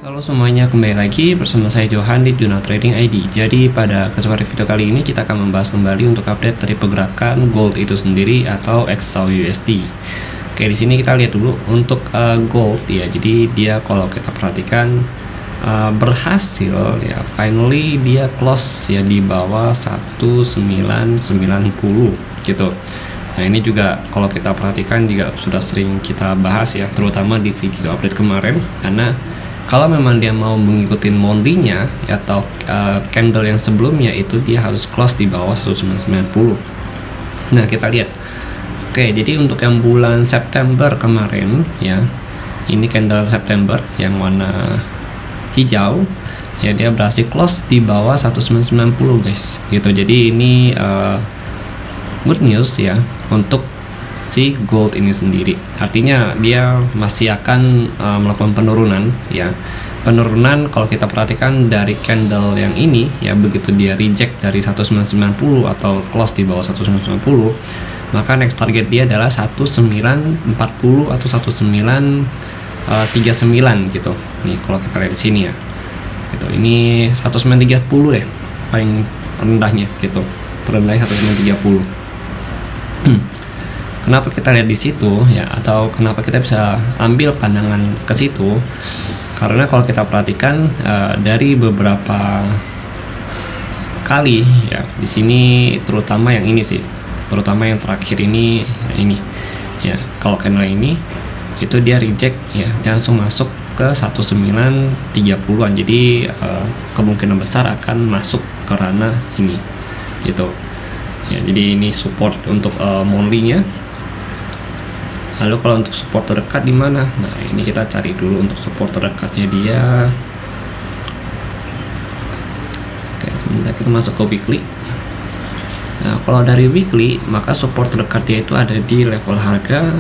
Halo semuanya, kembali lagi bersama saya Johan di Juna Trading ID. Jadi pada kesempatan video kali ini kita akan membahas kembali untuk update dari pergerakan gold itu sendiri atau XAUUSD. Oke, di sini kita lihat dulu untuk gold ya. Jadi dia kalau kita perhatikan berhasil ya, finally dia close ya di bawah 1990 gitu. Nah ini juga kalau kita perhatikan juga sudah sering kita bahas ya, terutama di video update kemarin, karena kalau memang dia mau mengikuti monthly-nya atau candle yang sebelumnya itu dia harus close di bawah 1990. Nah kita lihat. Oke, jadi untuk yang bulan September kemarin ya, ini candle September yang warna hijau ya, dia berhasil close di bawah 1990 guys gitu. Jadi ini good news ya untuk si gold ini sendiri. Artinya dia masih akan melakukan penurunan ya. Penurunan kalau kita perhatikan dari candle yang ini ya, begitu dia reject dari 1990 atau close di bawah 1990, maka next target dia adalah 1940 atau 1939 gitu. Nih kalau kita lihat di sini ya. Gitu. Ini 1930 deh paling rendahnya gitu. Terendahnya 1930. Kenapa kita lihat di situ ya, atau kenapa kita bisa ambil pandangan ke situ? Karena kalau kita perhatikan dari beberapa kali ya di sini, terutama yang ini sih, terutama yang terakhir ini ya, kalau candle ini itu dia reject ya, langsung masuk ke 1930-an. Jadi kemungkinan besar akan masuk ke ranah ini gitu ya. Jadi ini support untuk monthly-nya. Lalu kalau untuk support terdekat di mana? Nah, ini kita cari dulu untuk support terdekatnya dia. Oke, sebentar kita masuk ke weekly. Nah, kalau dari weekly, maka support terdekat dia itu ada di level harga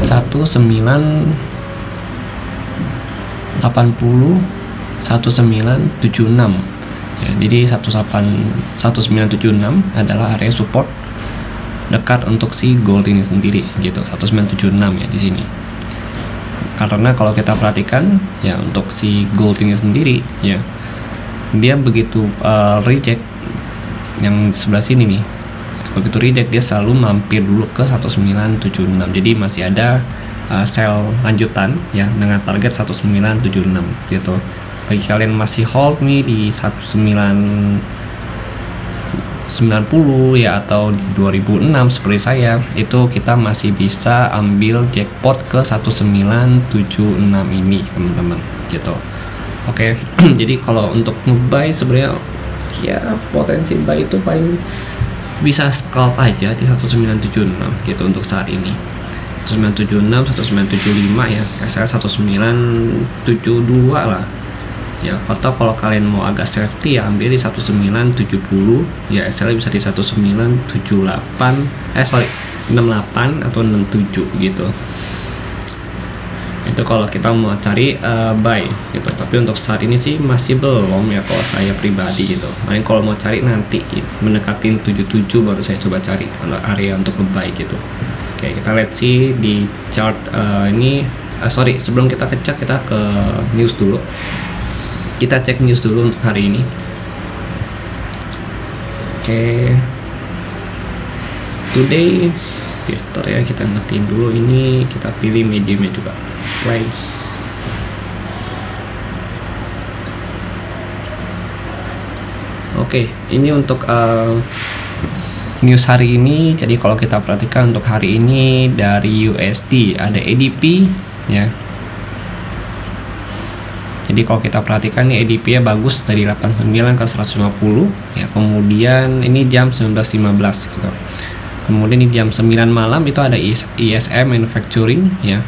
1980 1976. Ya, jadi 1976 adalah area support dekat untuk si gold ini sendiri gitu, 1976 ya di sini. Karena kalau kita perhatikan ya untuk si gold ini sendiri ya, dia begitu reject yang sebelah sini nih, begitu reject dia selalu mampir dulu ke 1976. Jadi masih ada sell lanjutan ya dengan target 1976 gitu. Bagi kalian masih hold nih di 1990 ya, atau di 2006 seperti saya, itu kita masih bisa ambil jackpot ke 1976 ini teman-teman gitu. Oke. Jadi kalau untuk nge-buy sebenarnya ya potensi buy itu paling bisa scalp aja di 1976 gitu untuk saat ini. 1976, 1975 ya, SL 1972 lah ya. Atau kalau kalian mau agak safety ya, ambil di 1970 ya, SL bisa di 1978 68 atau 67 gitu. Itu kalau kita mau cari buy gitu. Tapi untuk saat ini sih masih belum ya kalau saya pribadi gitu. Paling kalau mau cari nanti ya, mendekatin 77 baru saya coba cari area untuk buy gitu. Oke, kita lihat sih di chart ini. Sebelum kita ngecek, kita ke news dulu. Kita cek news dulu untuk hari ini. Oke. Today filter ya, kita ngetiin dulu ini, kita pilih mediumnya juga. Play. Oke, ini untuk news hari ini. Jadi kalau kita perhatikan untuk hari ini dari USD ada ADP ya. Jadi kalau kita perhatikan nih, ADP-nya bagus dari 89 ke 150 ya. Kemudian ini jam 19.15 gitu. Kemudian di jam 9 malam itu ada ISM manufacturing ya.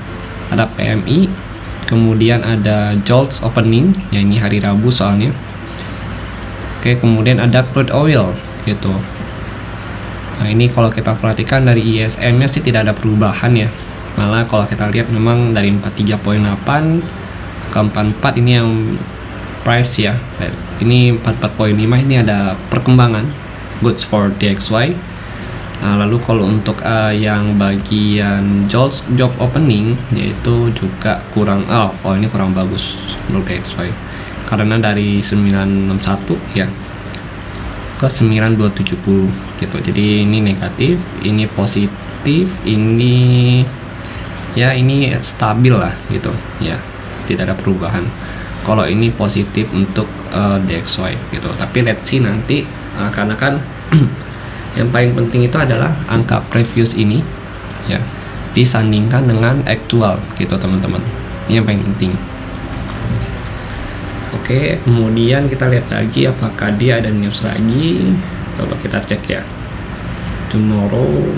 Ada PMI, kemudian ada JOLTS opening ya, ini hari Rabu soalnya. Oke, kemudian ada crude oil gitu. Nah, ini kalau kita perhatikan dari ISM-nya sih tidak ada perubahan ya. Malah kalau kita lihat memang dari 43.8 ke 44 ini yang price ya. Ini 44.5 ini ada perkembangan goods for DXY. Nah, lalu kalau untuk yang bagian job opening yaitu juga kurang, ini kurang bagus menurut DXY, karena dari 961 ya ke 9270 gitu. Jadi ini negatif, ini positif, ini ya ini stabil lah gitu ya, tidak ada perubahan. Kalau ini positif untuk DXY gitu, tapi let's see nanti karena kan yang paling penting itu adalah angka previous ini ya disandingkan dengan aktual gitu teman-teman, ini yang paling penting. Oke, kemudian kita lihat lagi apakah dia ada news lagi. Coba kita cek ya. Tomorrow.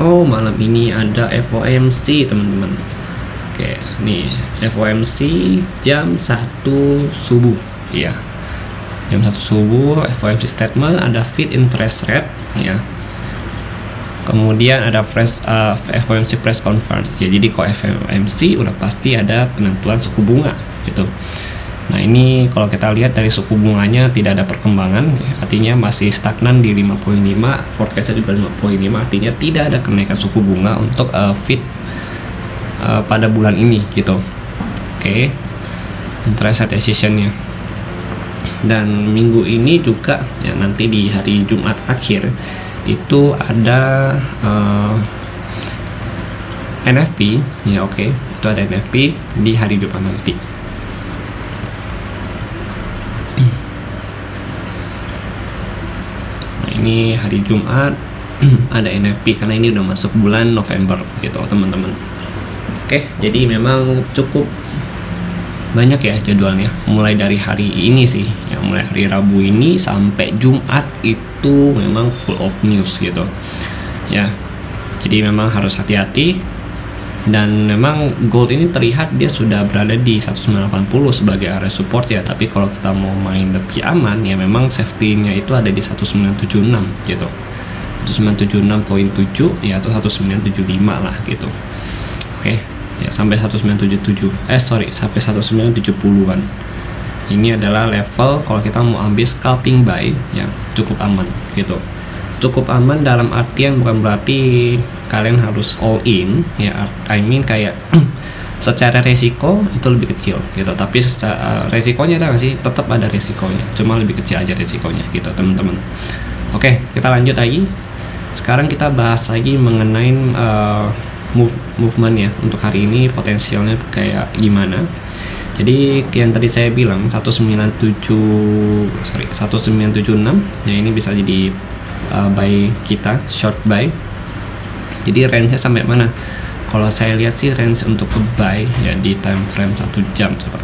Oh, malam ini ada FOMC teman-teman. Oke, nih FOMC jam 1 subuh ya. Jam 1 subuh FOMC statement, ada Fed interest rate ya. Kemudian ada FOMC press conference ya. Jadi kalau FOMC udah pasti ada penentuan suku bunga gitu. Nah, ini kalau kita lihat dari suku bunganya tidak ada perkembangan ya, artinya masih stagnan di 5,5, forecastnya juga 5,5, artinya tidak ada kenaikan suku bunga untuk Fed pada bulan ini gitu. Oke, interest rate decisionnya. Dan minggu ini juga ya, nanti di hari Jumat akhir itu ada NFP ya. Oke, itu ada NFP di hari Jumat nanti. Nah, ini hari Jumat ada NFP karena ini udah masuk bulan November gitu teman-teman. Oke, jadi memang cukup banyak ya jadwalnya, mulai dari hari ini sih ya, mulai hari Rabu ini sampai Jumat itu memang full of news gitu ya. Jadi memang harus hati-hati, dan memang gold ini terlihat dia sudah berada di 1980 sebagai area support ya, tapi kalau kita mau main lebih aman ya memang safety-nya itu ada di 1976 gitu, 1976.7 ya, atau 1975 lah gitu. Oke ya, sampai 1977 sampai 1970-an. Ini adalah level kalau kita mau ambil scalping buy yang cukup aman gitu. Cukup aman dalam artian bukan berarti kalian harus all in ya, I mean kayak secara resiko itu lebih kecil gitu, tapi secara resikonya ada nggak sih? Tetap ada resikonya, cuma lebih kecil aja resikonya gitu teman-teman. Oke, kita lanjut lagi. Sekarang kita bahas lagi mengenai movement ya untuk hari ini, potensialnya kayak gimana. Jadi yang tadi saya bilang 1976 ya, ini bisa jadi buy kita, short buy. Jadi range-nya sampai mana? Kalau saya lihat sih range untuk ke buy ya di time frame 1 jam coba.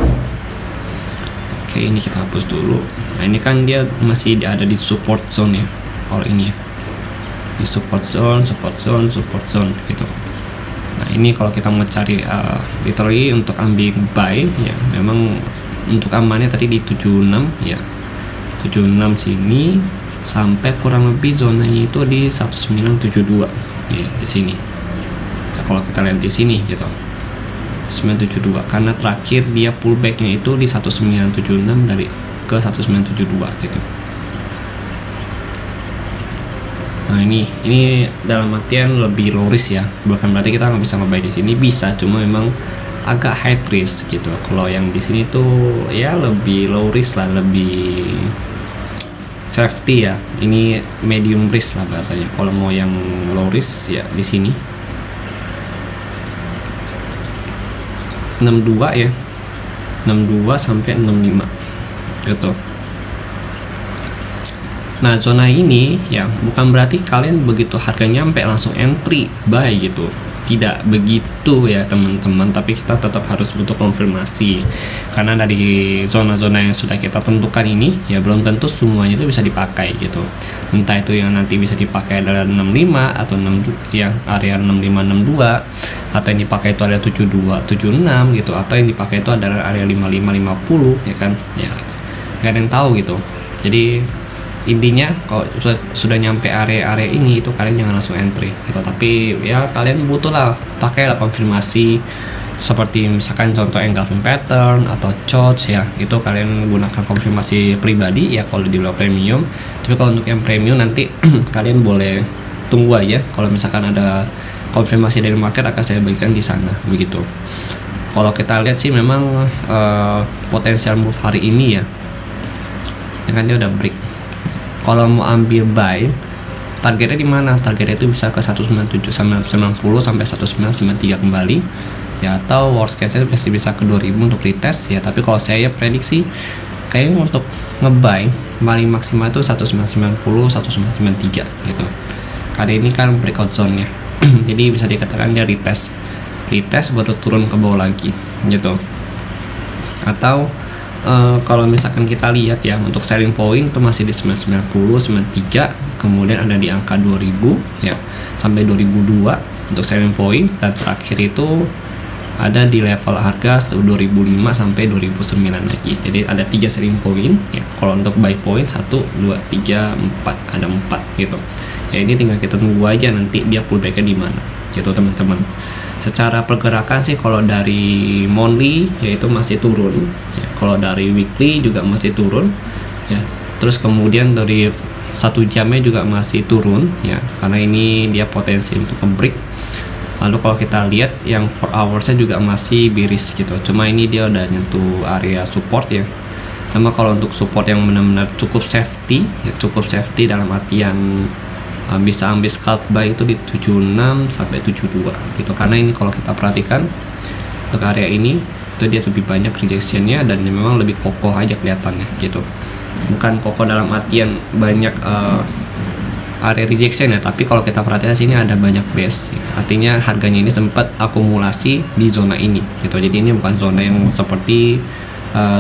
Oke, ini kita hapus dulu. Nah, ini kan dia masih ada di support zone ya. Kalau ini ya, di support zone gitu. Nah, ini kalau kita mau cari literally untuk ambil buy ya, memang untuk amannya tadi di 76 ya, 76 sini sampai kurang lebih zonanya itu di 1972 ya, di sini ya, kalau kita lihat di sini gitu 972, karena terakhir dia pullbacknya itu di 1976 dari ke 1972 gitu. Nah, ini dalam artian lebih low risk ya, bukan berarti kita nggak bisa nge-buy di sini, bisa, cuma memang agak high risk gitu. Kalau yang di sini tuh ya lebih low risk lah, lebih safety ya. Ini medium risk lah bahasanya. Kalau mau yang low risk ya di sini 62 ya, 62 sampai 65 gitu. Nah, zona ini ya bukan berarti kalian begitu harga nyampe langsung entry buy gitu, tidak begitu ya teman-teman, tapi kita tetap harus butuh konfirmasi, karena dari zona-zona yang sudah kita tentukan ini ya belum tentu semuanya itu bisa dipakai gitu. Entah itu yang nanti bisa dipakai adalah 65 atau 6 ya, area 65 62, atau yang dipakai itu area 72 76 gitu, atau yang dipakai itu adalah area 55 50 ya kan ya, nggak ada yang tahu gitu. Jadi intinya kalau sudah nyampe area-area ini itu kalian jangan langsung entry gitu, tapi ya kalian butuh lah, pakailah konfirmasi seperti misalkan contoh engulfing pattern atau chodes ya, itu kalian gunakan konfirmasi pribadi ya kalau di level premium. Tapi kalau untuk yang premium nanti kalian boleh tunggu aja, kalau misalkan ada konfirmasi dari market akan saya bagikan di sana begitu. Kalau kita lihat sih memang potensial move hari ini ya, dengan dia udah break. Kalau mau ambil buy, targetnya di mana? Targetnya itu bisa ke 197, 90 sampai 1993 kembali ya, atau worst case nya pasti bisa ke 2000 untuk retest ya. Tapi kalau saya prediksi kayaknya untuk ngebuy paling maksimal itu 1990, 1993 gitu. Kali ini kan breakout zone nya jadi bisa dikatakan dia retest baru turun ke bawah lagi gitu. Atau kalau misalkan kita lihat ya, untuk selling point itu masih di 990, 93, kemudian ada di angka 2000 ya sampai 2002 untuk selling point, dan terakhir itu ada di level harga 2005 sampai 2009 lagi. Jadi ada 3 selling point ya. Kalau untuk buy point 1, 2, 3, 4, ada 4 gitu. Ya ini tinggal kita tunggu aja nanti dia pullbacknya di mana gitu teman-teman. Secara pergerakan sih kalau dari monthly yaitu masih turun ya, kalau dari weekly juga masih turun ya, terus kemudian dari 1 jamnya juga masih turun ya, karena ini dia potensi untuk break. Lalu kalau kita lihat yang 4 hoursnya juga masih bearish gitu, cuma ini dia udah nyentuh area support ya. Sama kalau untuk support yang benar-benar cukup safety ya, cukup safety dalam artian bisa ambil scalp buy itu di 76 sampai 72 gitu, karena ini kalau kita perhatikan untuk area ini itu dia lebih banyak rejectionnya dan memang lebih kokoh aja kelihatannya gitu. Bukan kokoh dalam artian banyak area rejection ya, tapi kalau kita perhatikan sini ada banyak base ya. Artinya harganya ini sempat akumulasi di zona ini gitu. Jadi ini bukan zona yang seperti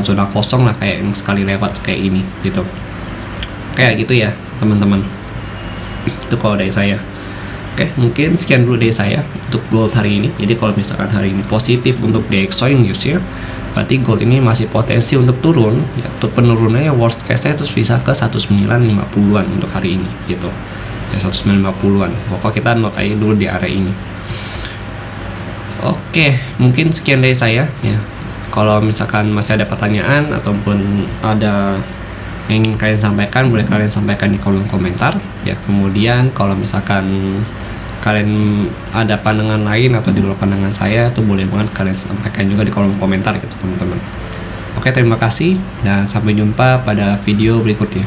zona kosong lah kayak yang sekali lewat kayak ini gitu, kayak gitu ya teman-teman. Itu kalau dari saya. Oke, mungkin sekian dulu dari saya untuk gold hari ini. Jadi kalau misalkan hari ini positif untuk DXY news ya, berarti gold ini masih potensi untuk turun ya. Untuk penurunannya worst case nya terus bisa ke 1950-an untuk hari ini gitu ya, 1950-an. Pokoknya kita note aja dulu di area ini. Oke, mungkin sekian dari saya ya. Kalau misalkan masih ada pertanyaan ataupun ada yang ingin kalian sampaikan, boleh kalian sampaikan di kolom komentar ya. Kemudian kalau misalkan kalian ada pandangan lain atau di luar pandangan saya, tuh boleh banget kalian sampaikan juga di kolom komentar gitu teman-teman. Oke, terima kasih dan sampai jumpa pada video berikutnya.